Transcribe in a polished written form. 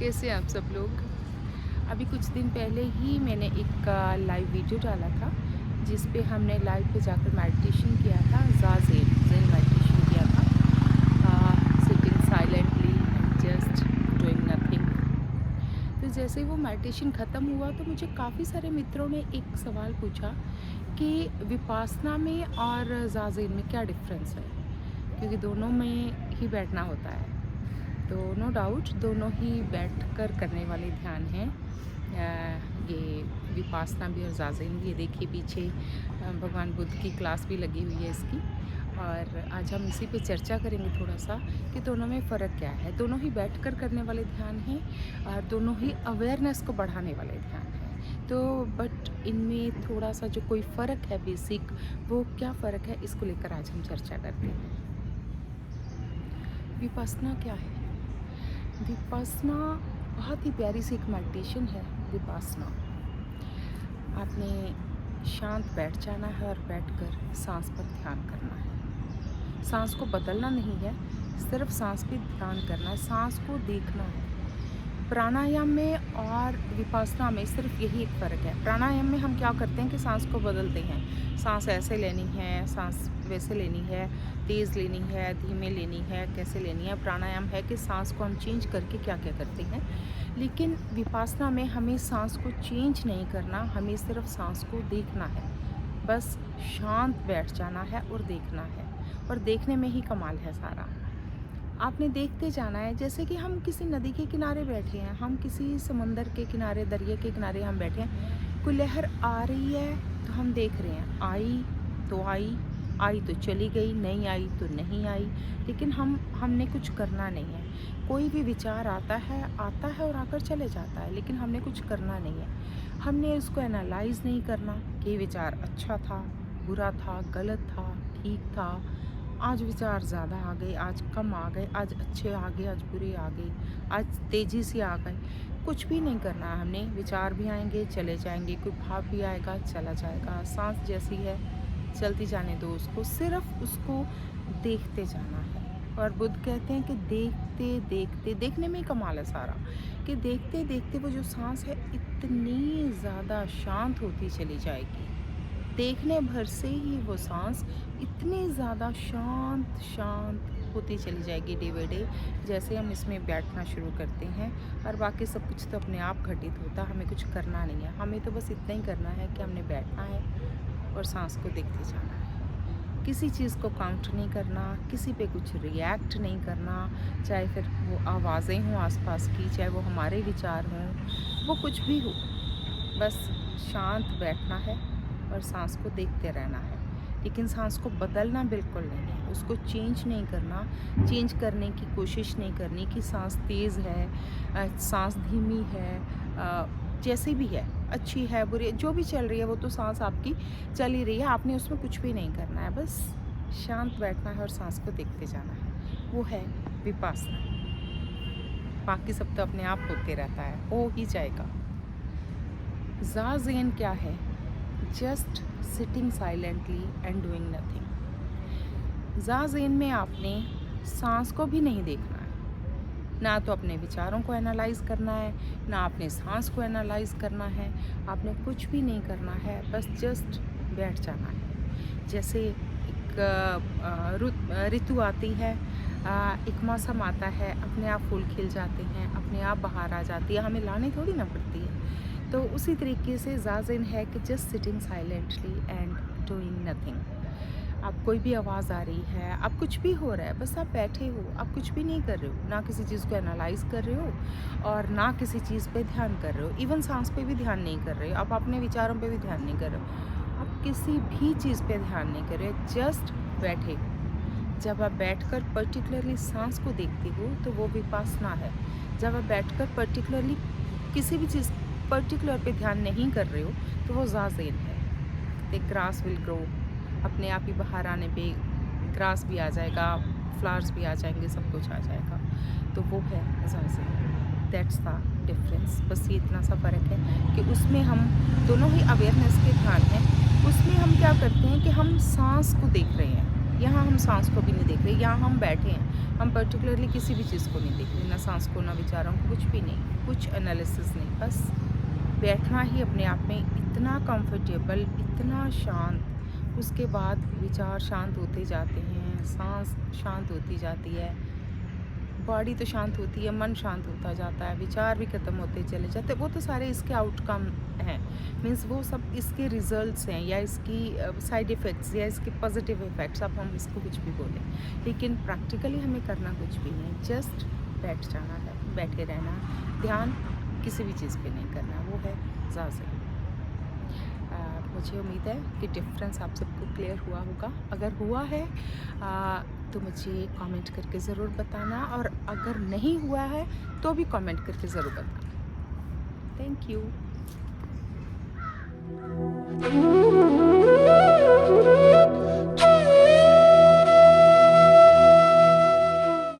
कैसे हैं आप सब लोग? अभी कुछ दिन पहले ही मैंने एक लाइव वीडियो डाला था, जिस पे हमने लाइव पे जाकर मेडिटेशन किया था, ज़ेन मेडिटेशन किया था, sitting silently and just doing nothing. तो जैसे ही वो मेडिटेशन ख़त्म हुआ तो मुझे काफ़ी सारे मित्रों ने एक सवाल पूछा कि विपासना में और ज़ाज़ेन में क्या डिफ़रेंस है? क्योंकि दोनों में ही बैठना होता है। तो नो डाउट दोनों ही बैठकर करने वाले ध्यान हैं। ये विपासना भी और ज़ाज़ेन भी। ये देखिए पीछे भगवान बुद्ध की क्लास भी लगी हुई है इसकी। और आज हम इसी पे चर्चा करेंगे थोड़ा सा कि दोनों में फ़र्क क्या है। दोनों ही बैठकर करने वाले ध्यान हैं और दोनों ही अवेयरनेस को बढ़ाने वाले ध्यान हैं। तो बट इनमें थोड़ा सा जो कोई फ़र्क है बेसिक, वो क्या फ़र्क है, इसको लेकर आज हम चर्चा करते हैं। विपश्यना क्या है? विपश्यना बहुत ही प्यारी सी एक मेडिटेशन है। विपश्यना आपने शांत बैठ जाना है और बैठकर सांस पर ध्यान करना है। सांस को बदलना नहीं है, सिर्फ सांस पे ध्यान करना है, सांस को देखना है। प्राणायाम में और विपश्यना में सिर्फ यही एक फ़र्क है। प्राणायाम में हम क्या करते हैं कि सांस को बदलते हैं, सांस ऐसे लेनी है, सांस वैसे लेनी है, तेज़ लेनी है, धीमे लेनी है, कैसे लेनी है। प्राणायाम है कि सांस को हम चेंज करके क्या क्या करते हैं। लेकिन विपश्यना में हमें सांस को चेंज नहीं करना, हमें सिर्फ सांस को देखना है। बस शांत बैठ जाना है और देखना है, और देखने में ही कमाल है सारा। आपने देखते जाना है, जैसे कि हम किसी नदी के किनारे बैठे हैं, हम किसी समंदर के किनारे, दरिया के किनारे हम बैठे हैं। कोई लहर आ रही है तो हम देख रहे हैं, आई तो आई तो चली गई, नहीं आई तो नहीं आई, लेकिन हमने कुछ करना नहीं है। कोई भी विचार आता है और आकर चले जाता है, लेकिन हमने कुछ करना नहीं है। हमने इसको एनालाइज़ नहीं करना कि ये विचार अच्छा था, बुरा था, गलत था, ठीक था। आज विचार ज़्यादा आ गए, आज कम आ गए, आज अच्छे आ गए, आज बुरे आ गए, आज तेज़ी से आ गए। कुछ भी नहीं करना है हमने। विचार भी आएंगे, चले जाएंगे, कोई भाव भी आएगा, चला जाएगा। सांस जैसी है, चलती जाने दो उसको, सिर्फ उसको देखते जाना है। और बुद्ध कहते हैं कि देखते देखते, देखने में ही कमाल है सारा, कि देखते देखते वो जो सांस है इतनी ज़्यादा शांत होती चली जाएगी। देखने भर से ही वो सांस इतनी ज़्यादा शांत शांत होती चली जाएगी डे बाई डे, जैसे हम इसमें बैठना शुरू करते हैं। और बाकी सब कुछ तो अपने आप घटित होता, हमें कुछ करना नहीं है। हमें तो बस इतना ही करना है कि हमने बैठना है और सांस को देखते जाना है। किसी चीज़ को काउंट नहीं करना, किसी पे कुछ रिएक्ट नहीं करना, चाहे फिर वो आवाज़ें हों आसपास की, चाहे वो हमारे विचार हों, वो कुछ भी हो, बस शांत बैठना है और सांस को देखते रहना है। लेकिन सांस को बदलना बिल्कुल नहीं है, उसको चेंज नहीं करना, चेंज करने की कोशिश नहीं करनी कि सांस तेज़ है, सांस धीमी है, जैसी भी है, अच्छी है, बुरी है, जो भी चल रही है वो तो सांस आपकी चल ही रही है। आपने उसमें कुछ भी नहीं करना है, बस शांत बैठना है और सांस को देखते जाना है। वो है विपश्यना। बाकी सब तो अपने आप होते रहता है, हो ही जाएगा। ज़ाज़ेन क्या है? Just sitting silently and doing nothing. Zazen में आपने सांस को भी नहीं देखना है, ना तो अपने विचारों को एनालाइज़ करना है, ना अपने सांस को एनालाइज़ करना है। आपने कुछ भी नहीं करना है, बस जस्ट बैठ जाना है। जैसे एक ऋतु आती है, एक मौसम आता है, अपने आप फूल खिल जाते हैं, अपने आप बाहर आ जाती है, हमें लानी थोड़ी ना पड़ती है। तो उसी तरीके से ज़ाज़ेन है कि just sitting silently and doing nothing. आप कोई भी आवाज़ आ रही है, आप कुछ भी हो रहा है, बस आप बैठे हो, आप कुछ भी नहीं कर रहे हो, ना किसी चीज़ को एनालाइज़ कर रहे हो और ना किसी चीज़ पे ध्यान कर रहे हो। इवन सांस पे भी ध्यान नहीं कर रहे हो, आप अपने विचारों पे भी ध्यान नहीं कर रहे हो, आप किसी भी चीज़ पे ध्यान नहीं कर रहे हो, जस्ट बैठे हो। जब आप बैठकर पर्टिकुलरली सांस को देखते हो तो वो विपश्यना है। जब आप बैठकर पर्टिकुलरली किसी भी चीज़ पर्टिकुलर पे ध्यान नहीं कर रहे हो तो वो ज़ाज़ेन है। द ग्रास विल ग्रो, अपने आप ही बाहर आने पे ग्रास भी आ जाएगा, फ्लावर्स भी आ जाएंगे, सब कुछ आ जाएगा। तो वो है ज़ाज़ेन। That's the difference. बस ये इतना सा फ़र्क है कि उसमें हम दोनों ही अवेयरनेस के ध्यान हैं। उसमें हम क्या करते हैं कि हम सांस को देख रहे हैं, यहाँ हम सांस को भी नहीं देख रहे, यहाँ हम बैठे हैं, हम पर्टिकुलरली किसी भी चीज़ को नहीं देख रहे, ना सांस को, ना विचारों को, कुछ भी नहीं, कुछ एनालिसिस नहीं, बस बैठना ही अपने आप में इतना कंफर्टेबल, इतना शांत। उसके बाद विचार शांत होते जाते हैं, सांस शांत होती जाती है, बॉडी तो शांत होती है, मन शांत होता जाता है, विचार भी ख़त्म होते चले जाते हैं। वो तो सारे इसके आउटकम हैं, मीन्स वो सब इसके रिजल्ट्स हैं, या इसकी साइड इफ़ेक्ट्स, या इसके पॉजिटिव इफ़ेक्ट्स, अब हम इसको कुछ भी बोलें, लेकिन प्रैक्टिकली हमें करना कुछ भी नहीं, जस्ट बैठ जाना है, बैठे रहना, ध्यान किसी भी चीज़ पे नहीं करना, वो है ज़ाज़िल। मुझे उम्मीद है कि डिफरेंस आप सबको क्लियर हुआ होगा। अगर हुआ है तो मुझे कमेंट करके ज़रूर बताना, और अगर नहीं हुआ है तो भी कमेंट करके ज़रूर बताना। Thank you.